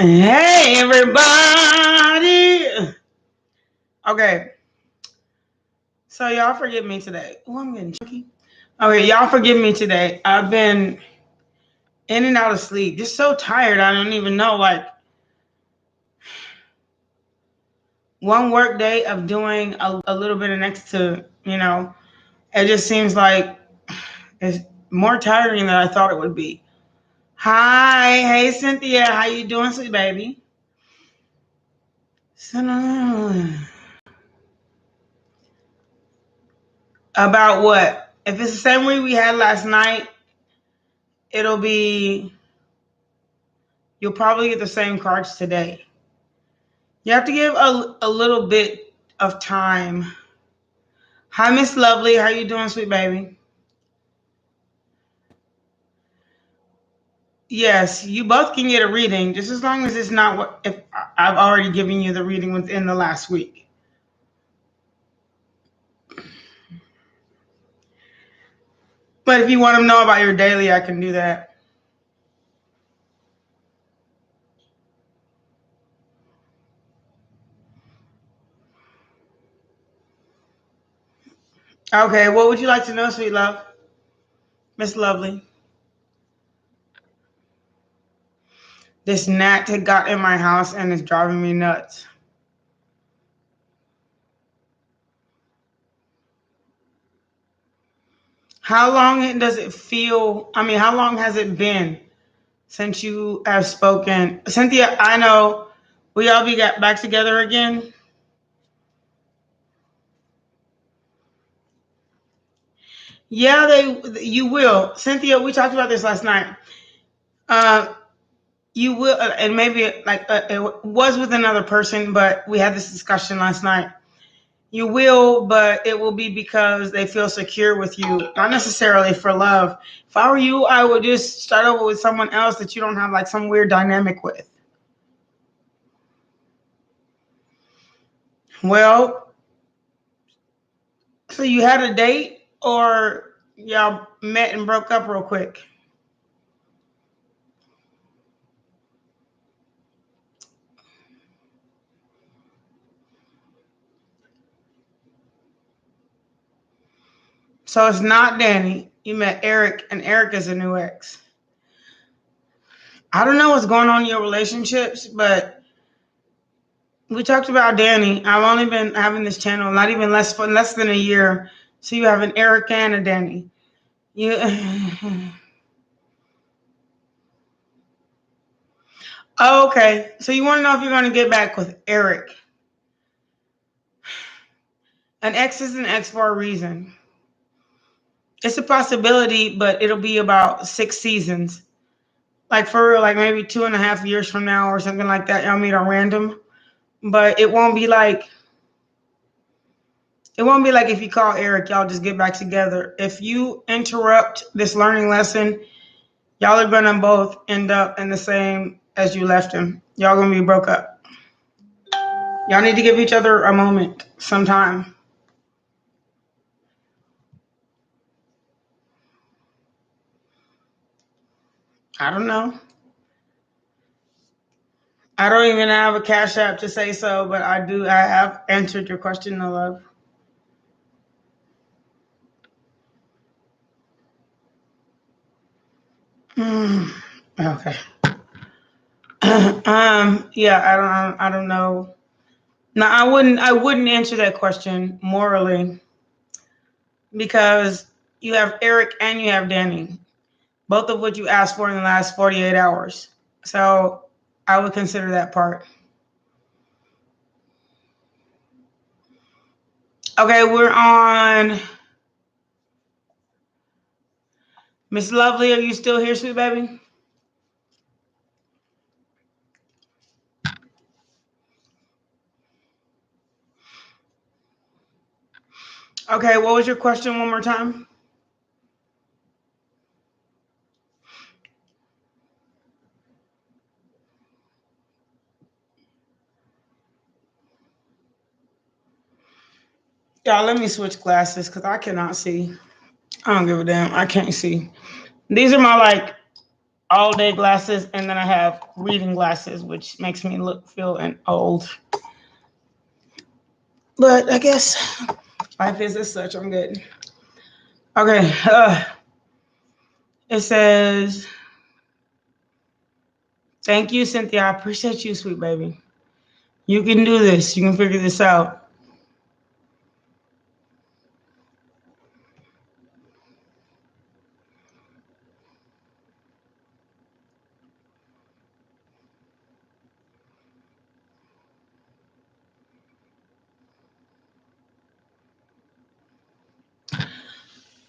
Hey, everybody. Okay. So, y'all forgive me today. Oh, I'm getting chunky. Okay, y'all forgive me today. I've been in and out of sleep. Just so tired. I don't even know. Like, one work day of doing a little bit of next to, it just seems like it's more tiring than I thought it would be. Hi. Hey, Cynthia. How you doing, sweet baby? About what? If it's the same week we had last night, it'll be, you'll probably get the same cards today. You have to give a little bit of time. Hi, Miss Lovely. How you doing, sweet baby? Yes, you both can get a reading, just as long as it's not what if I've already given you the reading within the last week. But if you want to know about your daily, I can do that. Okay, what would you like to know, sweet love? Miss Lovely. This gnat had got in my house and is driving me nuts. How long does it feel? I mean, how long has it been since you have spoken? Cynthia, I know. Will y'all be back together again? Yeah, you will. Cynthia, we talked about this last night. You will, and maybe it was with another person, but we had this discussion last night. You will, but it will be because they feel secure with you, not necessarily for love. If I were you, I would just start over with someone else that you don't have like some weird dynamic with. Well, so you had a date or y'all met and broke up real quick? So it's not Danny. You met Eric, and Eric is a new ex. I don't know what's going on in your relationships, but we talked about Danny. I've only been having this channel not even less than a year. So you have an Eric and a Danny. You oh, okay. So you want to know if you're going to get back with Eric. An ex is an ex for a reason. It's a possibility, but it'll be about 6 seasons. Like for real, like maybe 2.5 years from now or something like that. Y'all meet on random. But it won't be like if you call Eric, y'all just get back together. If you interrupt this learning lesson, y'all are gonna both end up in the same as you left him. Y'all gonna be broke up. Y'all need to give each other a moment, sometime. I don't know. I don't even have a Cash App to say so, but I have answered your question, no love. Okay. Yeah, I don't know. No, I wouldn't answer that question morally because you have Eric and you have Danny, both of which you asked for in the last 48 hours. So I would consider that part. Okay, we're on Miss Lovely. Are you still here, sweet baby? Okay, what was your question one more time? Y'all, let me switch glasses because I cannot see. I don't give a damn. I can't see. These are my all day glasses, and then I have reading glasses, which makes me feel old. But I guess life is as such. I'm good. Okay. It says, thank you, Cynthia. I appreciate you, sweet baby. You can do this. You can figure this out.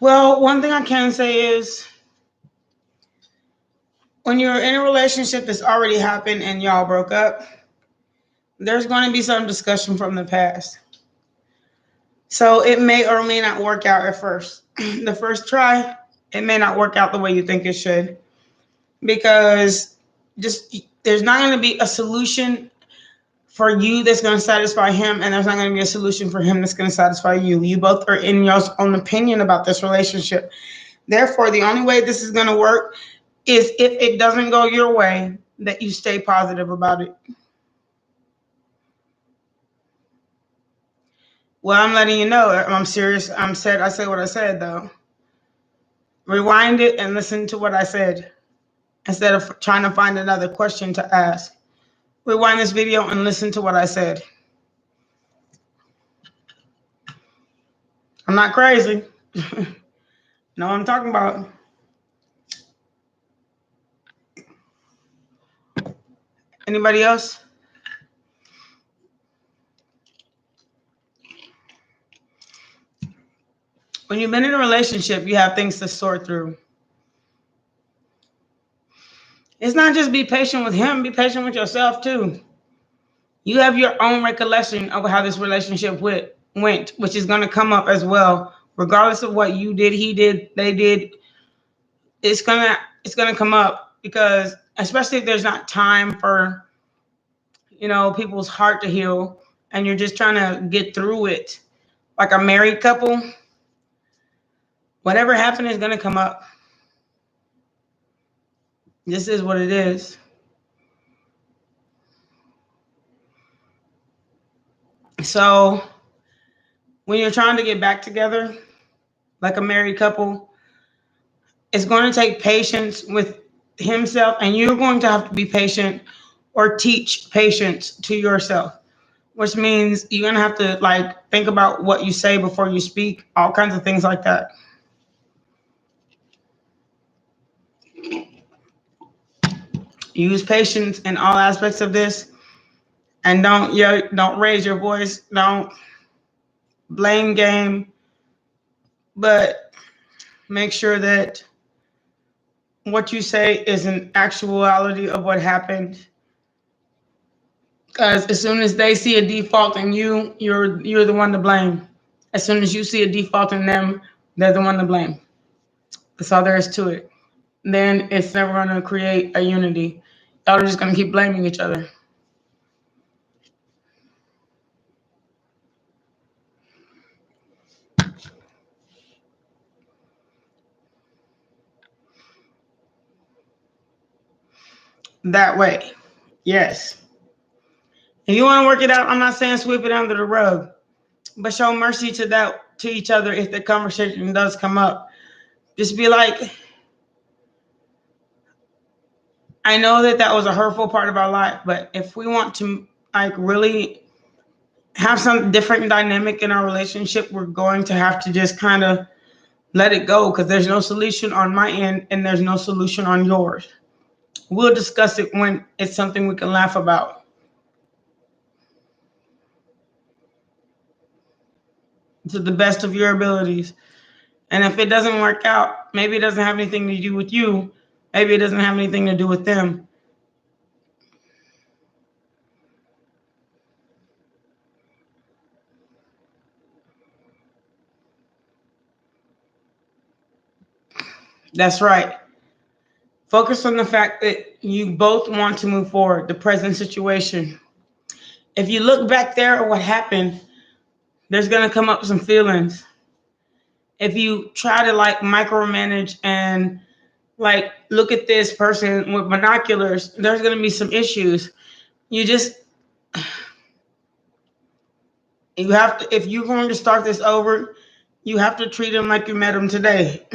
Well, one thing I can say is when you're in a relationship that's already happened and y'all broke up, there's going to be some discussion from the past. So it may or may not work out at first. The first try, it may not work out the way you think it should, because there's not going to be a solution for you that's going to satisfy him, and there's not going to be a solution for him that's going to satisfy you. You both are in your own opinion about this relationship. Therefore, the only way this is going to work is if it doesn't go your way, that you stay positive about it. Well, I'm letting you know I'm serious. I said what I said, though. Rewind it and listen to what I said instead of trying to find another question to ask. Rewind this video and listen to what I said. I'm not crazy. Know what I'm talking about. Anybody else? When you've been in a relationship, you have things to sort through. It's not just be patient with him, be patient with yourself too. You have your own recollection of how this relationship went, which is going to come up as well. Regardless of what you did, he did, they did, it's gonna come up, because especially if there's not time for, people's heart to heal, and you're just trying to get through it. Like a married couple, whatever happened is gonna come up. This is what it is. So when you're trying to get back together, like a married couple, it's going to take patience with himself, and you're going to have to be patient or teach patience to yourself, which means you're going to have to think about what you say before you speak, all kinds of things like that. Use patience in all aspects of this, and don't raise your voice, don't blame game, but make sure that what you say is an actuality of what happened. Because as soon as they see a default in you, you're the one to blame. As soon as you see a default in them, they're the one to blame. That's all there is to it. Then it's never going to create a unity. Y'all are just going to keep blaming each other. That way, yes. If you want to work it out, I'm not saying sweep it under the rug, but show mercy to each other if the conversation does come up. Just be like, I know that was a hurtful part of our life, but if we want to really have some different dynamic in our relationship, we're going to have to just kind of let it go, because there's no solution on my end and there's no solution on yours. We'll discuss it when it's something we can laugh about. To the best of your abilities. And if it doesn't work out, maybe it doesn't have anything to do with you. Maybe it doesn't have anything to do with them. That's right. Focus on the fact that you both want to move forward, the present situation. If you look back there at what happened, there's going to come up some feelings. If you try to micromanage and like, look at this person with binoculars. There's going to be some issues. You have to, if you're going to start this over, you have to treat them like you met them today.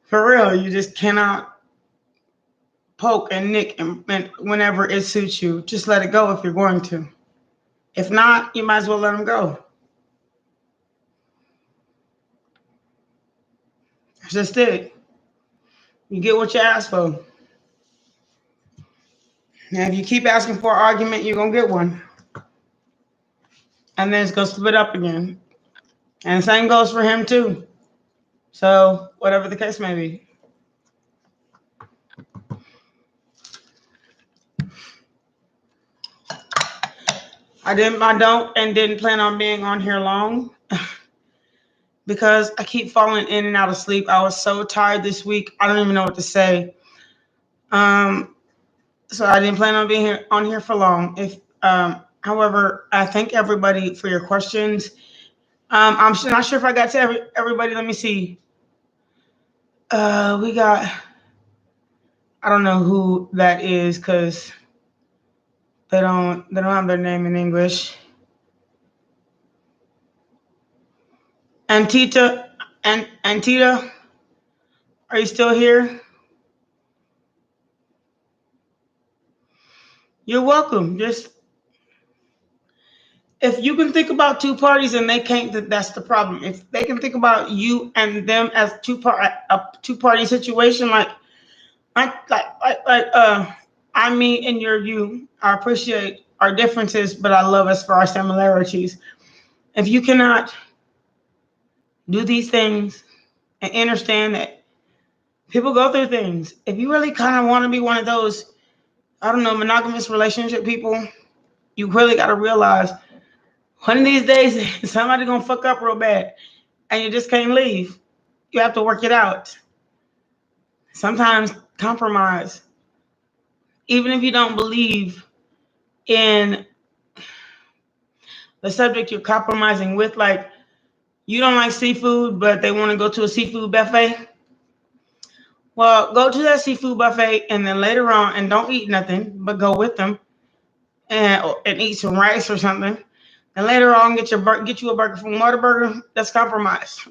For real, you just cannot poke and nick and whenever it suits you. Just let it go if you're going to. If not, you might as well let them go. That's just it. You get what you ask for. Now, if you keep asking for an argument, you're going to get one. And then it's going to split up again. And the same goes for him, too. So, whatever the case may be. I didn't plan on being on here long because I keep falling in and out of sleep. I was so tired this week. I don't even know what to say. So I didn't plan on being on here for long. However, I thank everybody for your questions. I'm not sure if I got to everybody. Let me see. We got, I don't know who that is because they don't have their name in English. Antita, are you still here? You're welcome. Just, if you can think about two parties and they can't, that's the problem. If they can think about you and them as a two-party situation, I'm me and you're you. I appreciate our differences, but I love us for our similarities. If you cannot do these things and understand that people go through things, if you really kind of want to be one of those, I don't know, monogamous relationship people, you really got to realize one of these days somebody's going to fuck up real bad and you just can't leave. You have to work it out. Sometimes compromise. Even if you don't believe in the subject you're compromising with, like you don't like seafood, but they want to go to a seafood buffet. Well, go to that seafood buffet and then later on, and don't eat nothing, but go with them and eat some rice or something. And later on, get you a burger from Whataburger. That's compromise.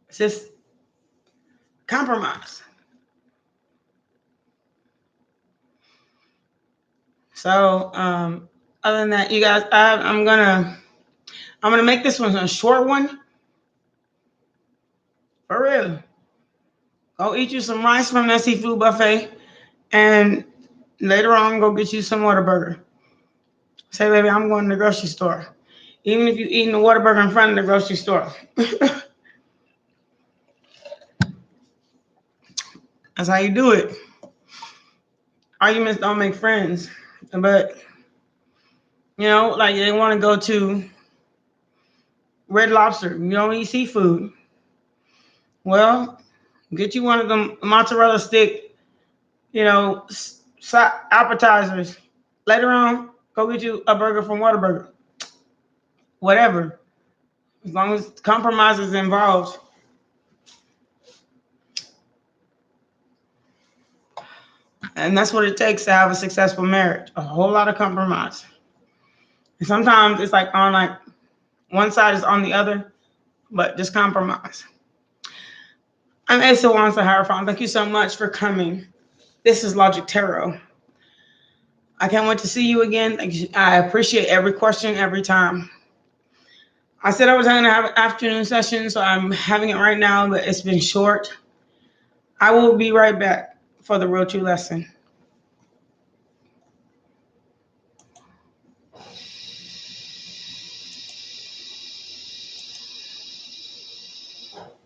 It's just compromise. So, other than that, you guys, I'm gonna make this one a short one. For real. Go eat you some rice from that seafood buffet, and later on, go get you some Whataburger. Say, baby, I'm going to the grocery store. Even if you're eating the Whataburger in front of the grocery store. That's how you do it. Arguments don't make friends. But, like they want to go to Red Lobster. You don't eat seafood. Well, get you one of them mozzarella stick, appetizers. Later on, go get you a burger from Whataburger. Whatever. As long as compromise is involved. And that's what it takes to have a successful marriage. A whole lot of compromise. And sometimes it's like one side is on the other, but just compromise. I'm Asa Wansa Hierophant. Thank you so much for coming. This is Logic Tarot. I can't wait to see you again. Thank you. I appreciate every question every time. I said I was going to have an afternoon session, so I'm having it right now, but it's been short. I will be right back for the Real 2 lesson.